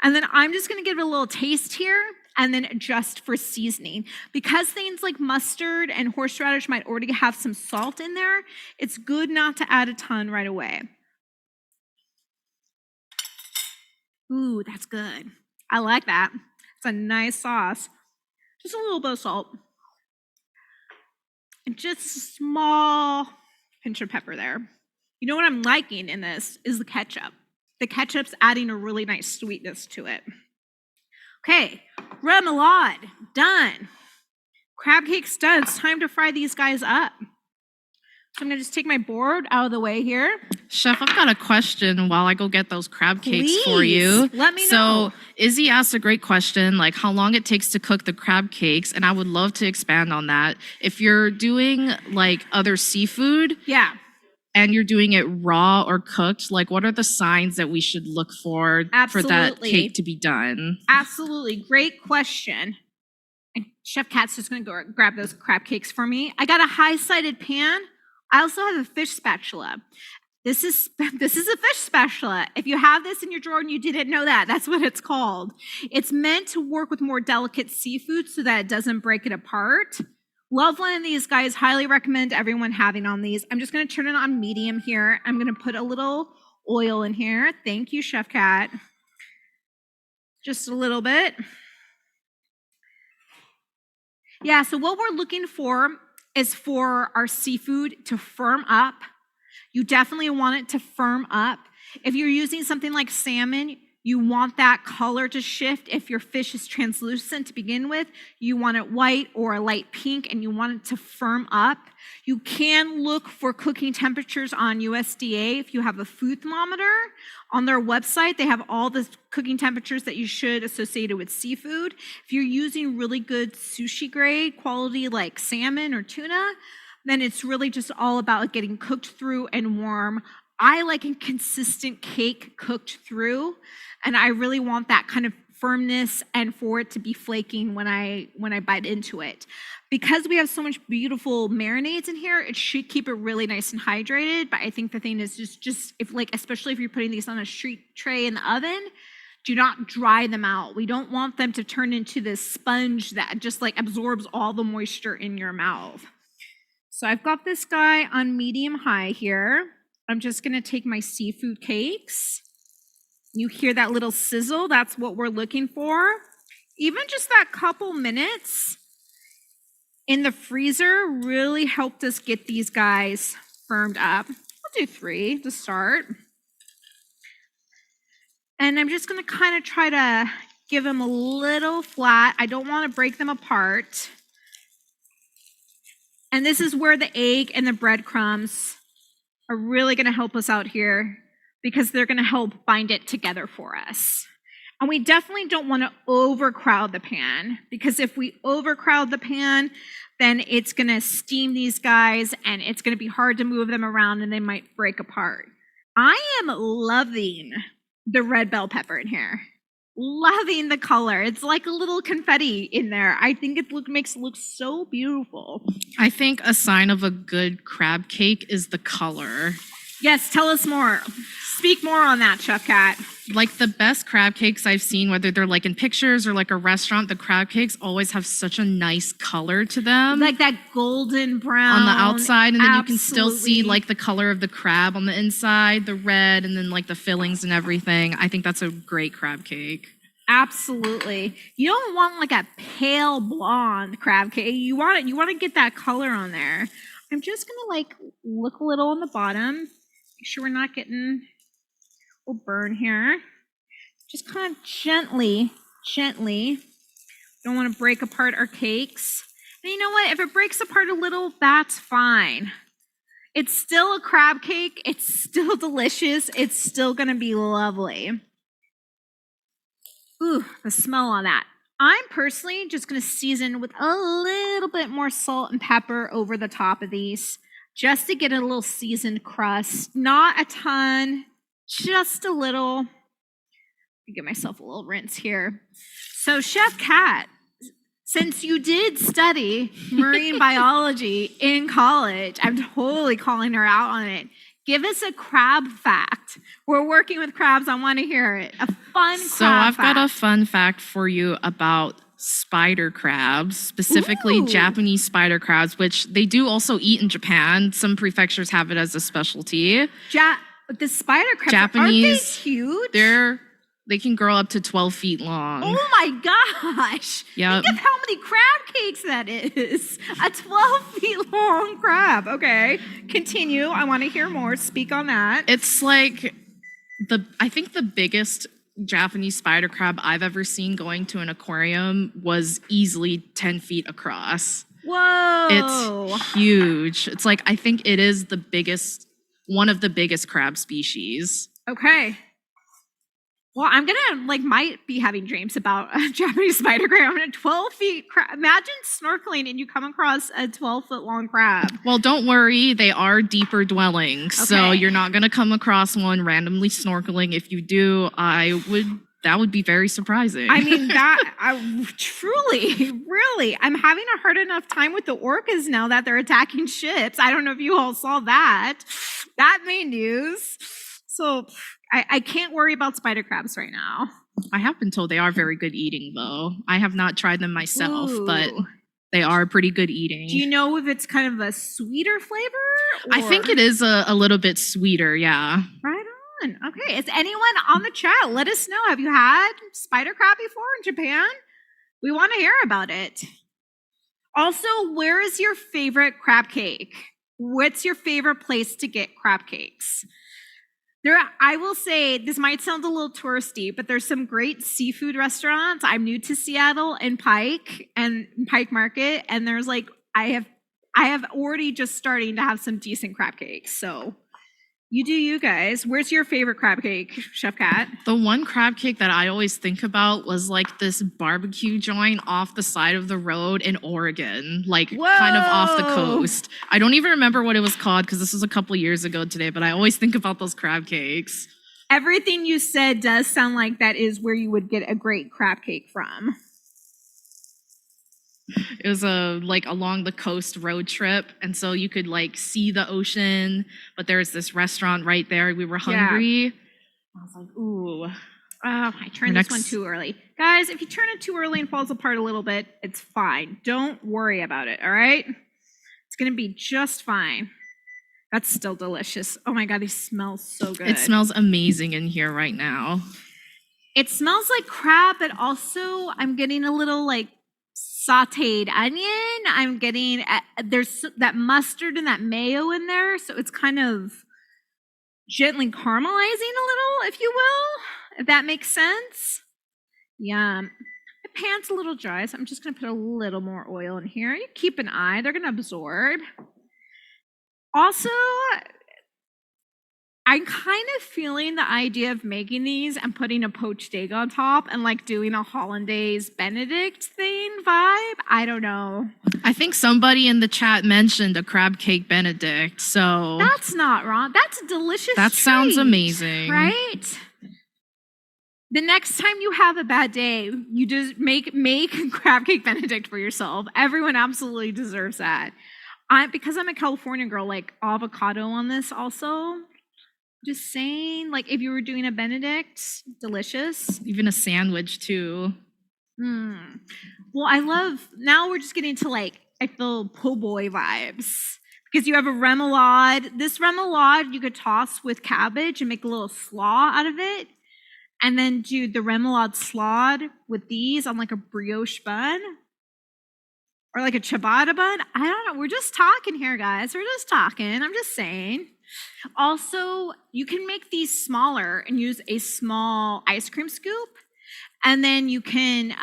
And then I'm just gonna give it a little taste here and then adjust for seasoning. Because things like mustard and horseradish might already have some salt in there, it's good not to add a ton right away. Ooh, that's good. I like that. It's a nice sauce. Just a little bit of salt. And just a small pinch of pepper there. You know what I'm liking in this is the ketchup. The ketchup's adding a really nice sweetness to it. Okay, remoulade, done. Crab cake's done. It's time to fry these guys up. So I'm gonna just take my board out of the way here. Chef, I've got a question while I go get those crab cakes for you. Let me know. So Izzy asked a great question, like how long it takes to cook the crab cakes, and I would love to expand on that. If you're doing like other seafood, Yeah, and you're doing it raw or cooked, like what are the signs that we should look for that Absolutely. cake to be done? absolutely. Great question. And Chef Kat's just gonna go grab those crab cakes for me. I got a high-sided pan. I also have a fish spatula. This is a fish spatula. If you have this in your drawer and you didn't know that, that's what it's called. It's meant to work with more delicate seafood so that it doesn't break it apart. Love one of these guys. Highly recommend everyone having on these. I'm just gonna turn it on medium here. I'm gonna put a little oil in here. Thank you, Chef Kat. Just a little bit. Yeah, so what we're looking for is for our seafood to firm up. You definitely want it to firm up. If you're using something like salmon, you want that color to shift. If your fish is translucent to begin with, you want it white or a light pink and you want it to firm up. You can look for cooking temperatures on USDA if you have a food thermometer. On their website, they have all the cooking temperatures that you should associated with seafood. If you're using really good sushi grade quality like salmon or tuna, then it's really just all about getting cooked through and warm. I like a consistent cake cooked through, and I really want that kind of firmness and for it to be flaking when I bite into it. Because we have so much beautiful marinades in here, it should keep it really nice and hydrated. But I think the thing is just if like, especially if you're putting these on a street tray in the oven, do not dry them out. We don't want them to turn into this sponge that just like absorbs all the moisture in your mouth. So I've got this guy on medium high here. I'm just gonna take my seafood cakes. You hear that little sizzle? That's what we're looking for. Even just that couple minutes in the freezer really helped us get these guys firmed up. I'll do 3 to start. And I'm just gonna kind of try to give them a little flat. I don't want to break them apart. And this is where the egg and the breadcrumbs are really gonna help us out here because they're gonna help bind it together for us. And we definitely don't want to overcrowd the pan, because if we overcrowd the pan, then it's gonna steam these guys and it's gonna be hard to move them around and they might break apart. I am loving the red bell pepper in here. Loving the color. It's like a little confetti in there. I think it makes it look so beautiful. I think a sign of a good crab cake is the color. Yes, tell us more. Speak more on that, Chef Kat. Like the best crab cakes I've seen, whether they're like in pictures or like a restaurant, the crab cakes always have such a nice color to them. Like that golden brown on the outside, and then you can still see absolutely. like the color of the crab on the inside, the red, and then like the fillings and everything. I think that's a great crab cake. Absolutely. You don't want like a pale blonde crab cake. You want to get that color on there. I'm just gonna like look a little on the bottom. Make sure we're not getting a little burn here. Just kind of gently. Don't want to break apart our cakes. And you know what? If it breaks apart a little, that's fine. It's still a crab cake. It's still delicious. It's still gonna be lovely. Ooh, the smell on that. I'm personally just gonna season with a little bit more salt and pepper over the top of these, just to get a little seasoned crust. Not a ton, just a little. Give myself a little rinse here. So Chef Kat, since you did study marine biology in college, I'm totally calling her out on it. Give us a crab fact. We're working with crabs. I want to hear it. A fun crab So I've fact. got a fun fact for you about spider crabs, specifically Ooh. Japanese spider crabs, which they do also eat in Japan. Some prefectures have it as a specialty. The spider crabs, Japanese, aren't they huge? They can grow up to 12 feet long. Oh my gosh. Yep. Think of how many crab cakes that is. A 12 feet long crab. Okay, continue. I want to hear more. Speak on that. It's like I think the biggest Japanese spider crab I've ever seen going to an aquarium was easily 10 feet across. Whoa. It's huge. It's like, I think it is one of the biggest crab species. Okay. Well, I'm gonna might be having dreams about a Japanese spider crab. I'm a 12 feet crab. Imagine snorkeling and you come across a 12-foot long crab. Well, don't worry, they are deeper dwellings, so Okay. you're not gonna come across one randomly snorkeling. If you do, that would be very surprising. I mean, truly, really, I'm having a hard enough time with the orcas now that they're attacking ships. I don't know if you all saw that. That made news. So I can't worry about spider crabs right now. I have been told they are very good eating, though. I have not tried them myself, but Ooh. they are pretty good eating. Do you know if it's kind of a sweeter flavor? I think it is a little bit sweeter, yeah. Right on. Okay. Is anyone on the chat? Let us know. Have you had spider crab before in Japan? We want to hear about it. Also, where is your favorite crab cake? What's your favorite place to get crab cakes? I will say, this might sound a little touristy, but there's some great seafood restaurants. I'm new to Seattle and Pike Market, and there's I have already just starting to have some decent crab cakes. So You do you guys. Where's your favorite crab cake, Chef Cat? The one crab cake that I always think about was like this barbecue joint off the side of the road in Oregon, like kind of off the Whoa. coast. I don't even remember what it was called because this was a couple years ago today, but I always think about those crab cakes. Everything you said does sound like that is where you would get a great crab cake from. It was a like along the coast road trip, and so you could like see the ocean, but there's this restaurant right there. We were hungry. I was like, ooh. Oh, I turned Our this one next- too early. Guys, if you turn it too early and falls apart a little bit, it's fine. Don't worry about it, all right? It's going to be just fine. That's still delicious. Oh my God, these smell so good. It smells amazing in here right now. It smells like crab, but also I'm getting a little like sauteed onion. I'm getting, there's that mustard and that mayo in there. So it's kind of gently caramelizing a little, if you will, if that makes sense. Yum. My pan's a little dry, so I'm just going to put a little more oil in here. You keep an eye, they're going to absorb. Also, I'm kind of feeling the idea of making these and putting a poached egg on top and like doing a hollandaise Benedict thing vibe. I don't know. I think somebody in the chat mentioned a crab cake Benedict, so That's not wrong. That's a delicious that sounds treat, amazing. right? The next time you have a bad day, you just make crab cake Benedict for yourself. Everyone absolutely deserves that. Because I'm a California girl, like avocado on this also. Just saying, like if you were doing a Benedict, delicious. Even a sandwich too. Well, I love, now we're just getting to like, I feel po' boy vibes. Because you have a remoulade. This remoulade you could toss with cabbage and make a little slaw out of it. And then do the remoulade slod with these on like a brioche bun. Or like a ciabatta bun. I don't know. We're just talking here, guys. We're just talking. I'm just saying. Also, you can make these smaller and use a small ice cream scoop. And then you can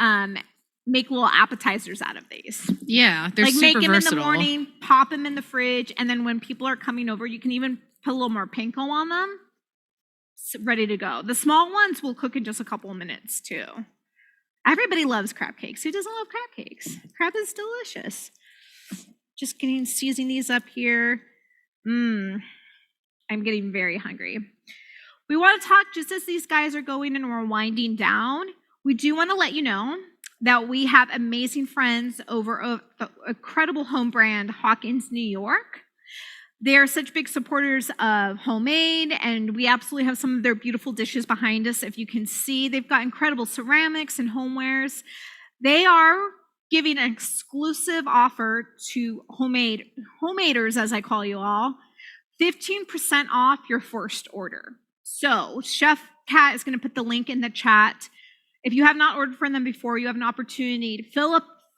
make little appetizers out of these. Yeah, they're like super make them versatile. in the morning, pop them in the fridge, and then when people are coming over, you can even put a little more panko on them. It's ready to go. The small ones will cook in just a couple of minutes too. Everybody loves crab cakes. Who doesn't love crab cakes? Crab is delicious. Just seasoning these up here. I'm getting very hungry. We want to talk just as these guys are going and we're winding down. We do want to let you know that we have amazing friends over at the incredible home brand Hawkins, New York. They are such big supporters of homemade, and we absolutely have some of their beautiful dishes behind us. If you can see, they've got incredible ceramics and homewares. They are giving an exclusive offer to homemaders, as I call you all, 15% off your first order. So Chef Kat is going to put the link in the chat. If you have not ordered from them before, you have an opportunity to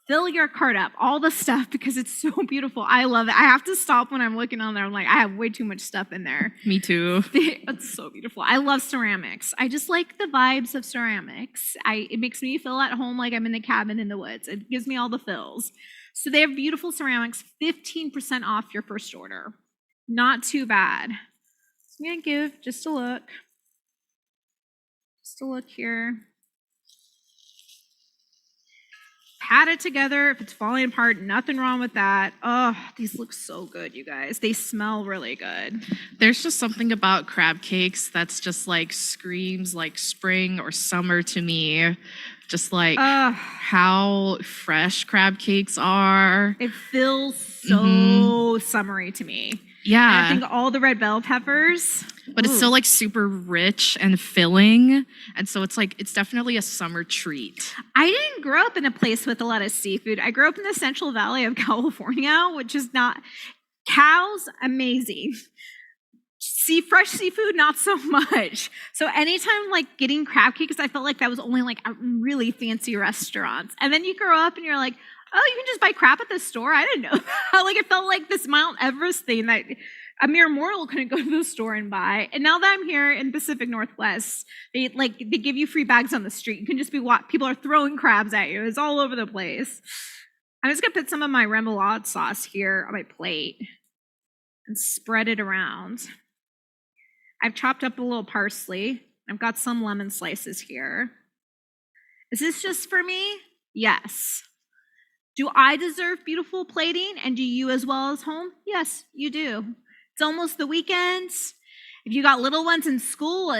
fill your cart up, all the stuff, because it's so beautiful. I love it. I have to stop when I'm looking on there. I'm like, I have way too much stuff in there. Me too. It's so beautiful. I love ceramics. I just like the vibes of ceramics. It makes me feel at home like I'm in the cabin in the woods. It gives me all the feels. So they have beautiful ceramics, 15% off your first order. Not too bad. I'm going to give just a look. Just a look here. Pat it together. If it's falling apart, nothing wrong with that. Oh, these look so good, you guys. They smell really good. There's just something about crab cakes that's just like screams like spring or summer to me. Just like how fresh crab cakes are. It feels so summery to me. Yeah. And I think all the red bell peppers. But it's still like super rich and filling. And so it's like, it's definitely a summer treat. I didn't grow up in a place with a lot of seafood. I grew up in the Central Valley of California, which is not, cows, amazing. Fresh seafood, not so much. So anytime like getting crab cakes, I felt like that was only like at really fancy restaurants. And then you grow up and you're like, oh, you can just buy crab at the store? I didn't know that. Like it felt like this Mount Everest thing that a mere mortal couldn't go to the store and buy. And now that I'm here in Pacific Northwest, they give you free bags on the street. You can just be people are throwing crabs at you. It's all over the place. I'm just gonna put some of my remoulade sauce here on my plate and spread it around. I've chopped up a little parsley. I've got some lemon slices here. Is this just for me? Yes. Do I deserve beautiful plating? And do you as well as home? Yes, you do. It's almost the weekends. If you got little ones in school,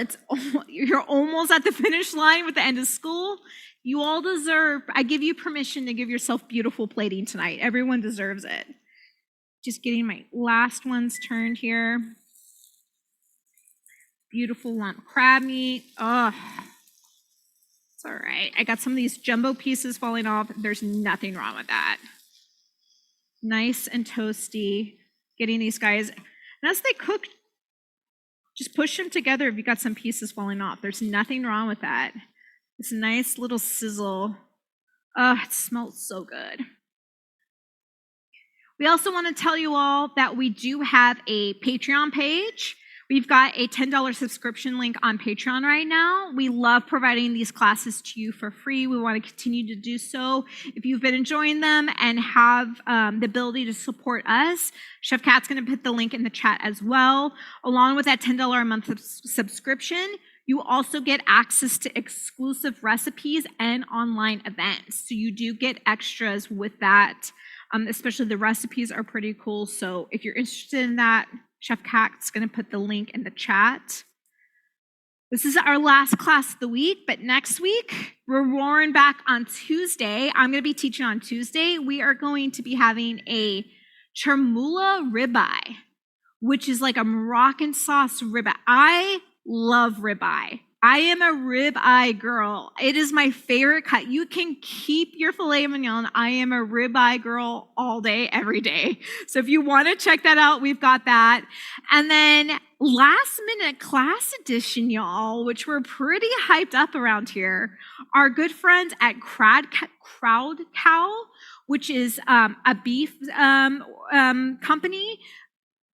you're almost at the finish line with the end of school. You all deserve, I give you permission to give yourself beautiful plating tonight. Everyone deserves it. Just getting my last ones turned here. Beautiful lump crab meat. Oh, it's all right. I got some of these jumbo pieces falling off. There's nothing wrong with that. Nice and toasty. Getting these guys, and as they cook, just push them together if you got some pieces falling off. There's nothing wrong with that. This nice little sizzle. Oh, it smells so good. We also want to tell you all that we do have a Patreon page. We've got a $10 subscription link on Patreon right now. We love providing these classes to you for free. We want to continue to do so. If you've been enjoying them and have the ability to support us, Chef Kat's going to put the link in the chat as well. Along with that $10 a month subscription, you also get access to exclusive recipes and online events. So you do get extras with that. Especially the recipes are pretty cool. So if you're interested in that, Chef Kat's going to put the link in the chat. This is our last class of the week, but next week, we're roaring back on Tuesday. I'm going to be teaching on Tuesday. We are going to be having a chermoula ribeye, which is like a Moroccan sauce ribeye. I love ribeye. I am a ribeye girl. It is my favorite cut. You can keep your filet mignon. I am a ribeye girl all day, every day. So if you want to check that out, we've got that. And then last minute class edition, y'all, which we're pretty hyped up around here. Our good friends at Crowd Cow, which is a beef company.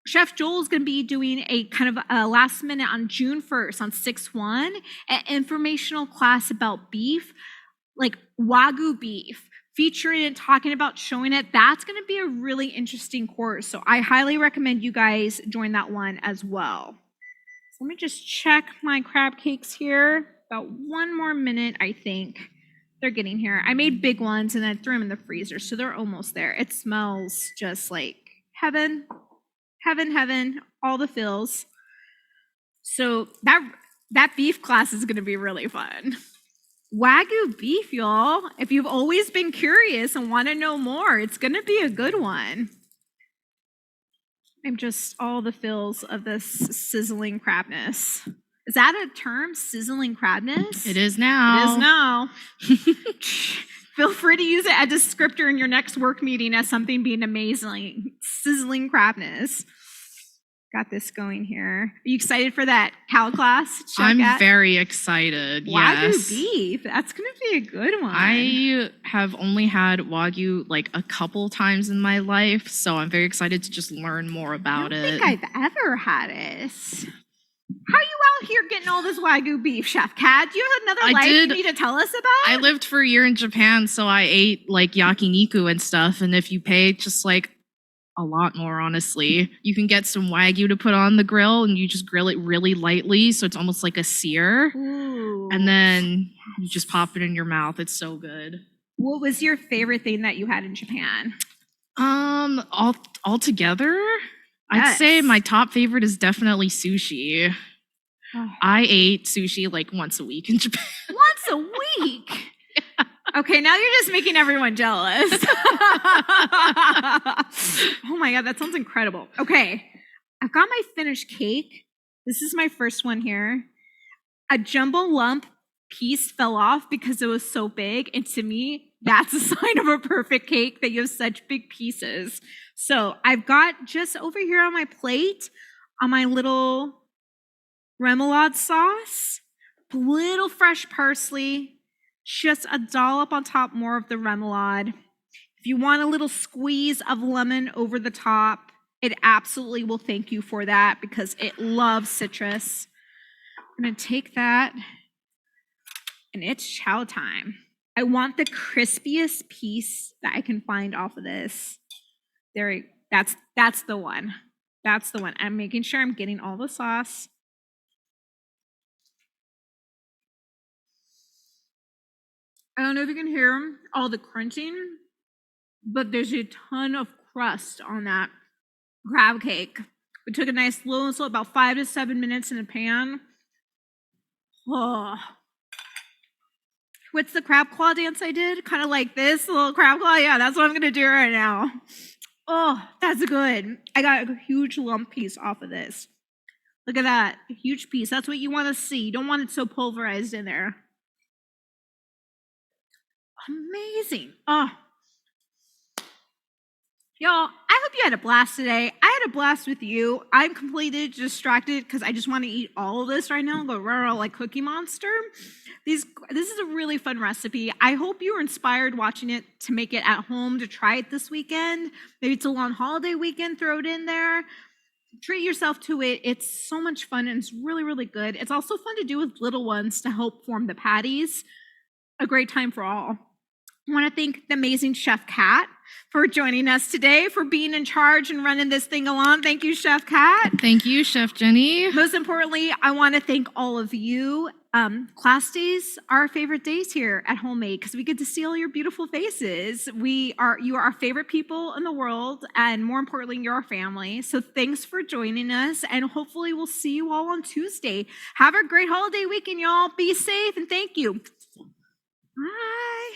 Chef Joel is going to be doing a kind of a last minute on June 1st on 6/1, an informational class about beef, like Wagyu beef, featuring it, talking about showing it. That's going to be a really interesting course. So I highly recommend you guys join that one as well. So let me just check my crab cakes here. About one more minute, I think. They're getting here. I made big ones and then threw them in the freezer, so they're almost there. It smells just like heaven. Heaven, all the fills. So that beef class is going to be really fun. Wagyu beef, y'all. If you've always been curious and want to know more, it's going to be a good one. I'm just all the fills of this sizzling crabness. Is that a term, sizzling crabness? It is now. It is now. Feel free to use it as a descriptor in your next work meeting as something being amazing. Sizzling crabness. Got this going here. Are you excited for that cow class? I'm very excited. Wagyu yes. beef. That's going to be a good one. I have only had Wagyu like a couple times in my life, so I'm very excited to just learn more about it. I don't think I've ever had it. How are you out here getting all this Wagyu beef, Chef Kat? Do you have another life you need to tell us about? I lived for a year in Japan, so I ate like yakiniku and stuff. And if you pay just like a lot more, honestly, you can get some Wagyu to put on the grill and you just grill it really lightly. So it's almost like a sear. Ooh. And then you just pop it in your mouth. It's so good. What was your favorite thing that you had in Japan? All together? I'd say my top favorite is definitely sushi. Oh. I ate sushi like once a week in Japan. Once a week? Yeah. Okay, now you're just making everyone jealous. Oh my God, that sounds incredible. Okay, I've got my finished cake. This is my first one here. A jumbo lump piece fell off because it was so big. And to me, that's a sign of a perfect cake that you have such big pieces. So I've got just over here on my plate, on my little remoulade sauce, a little fresh parsley, just a dollop on top more of the remoulade. If you want a little squeeze of lemon over the top, it absolutely will thank you for that because it loves citrus. I'm going to take that, and it's chow time. I want the crispiest piece that I can find off of this. That's the one. That's the one. I'm making sure I'm getting all the sauce. I don't know if you can hear all the crunching, but there's a ton of crust on that crab cake. We took a nice slow and slow, about 5 to 7 minutes in a pan. Oh. What's the crab claw dance I did? Kind of like this, a little crab claw. Yeah, that's what I'm gonna do right now. Oh, that's good. I got a huge lump piece off of this. Look at that, a huge piece. That's what you want to see. You don't want it so pulverized in there. Amazing. Oh, y'all, I hope you had a blast today. I had a blast with you. I'm completely distracted because I just want to eat all of this right now and go rah like Cookie Monster. This is a really fun recipe. I hope you were inspired watching it to make it at home, to try it this weekend. Maybe it's a long holiday weekend, throw it in there. Treat yourself to it. It's so much fun and it's really, really good. It's also fun to do with little ones to help form the patties. A great time for all. I want to thank the amazing Chef Kat for joining us today, for being in charge and running this thing along. Thank you, Chef Kat. Thank you, Chef Jenny. Most importantly, I want to thank all of you. Class days are our favorite days here at Homemade because we get to see all your beautiful faces. You are our favorite people in the world, and more importantly, you're our family. So thanks for joining us, and hopefully we'll see you all on Tuesday. Have a great holiday weekend, y'all. Be safe, and thank you. Bye.